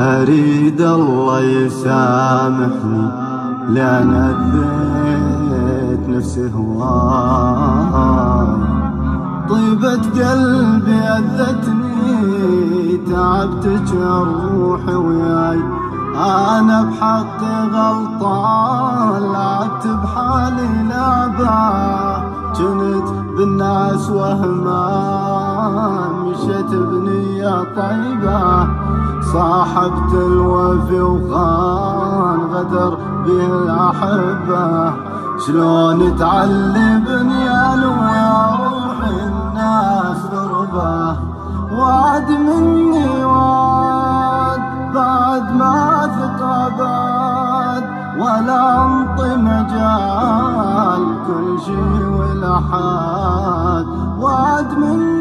أريد الله يسامحني لأن أذيت نفسي هواي. طيبة قلبي أذتني تعبت جروحي وياي. أنا بحقي غلطان لعبت بحالي لعبة. كنت بالناس وهمان مشيت بنية طيبة. صاحبت الوفي وخان غدر به الأحبة. شلون تعلي بنيان ويا روحي الناس ضربة. وعد مني وعد بعد ما ثقة بعد ولا انطي مجال كل شي والأحد. وعد مني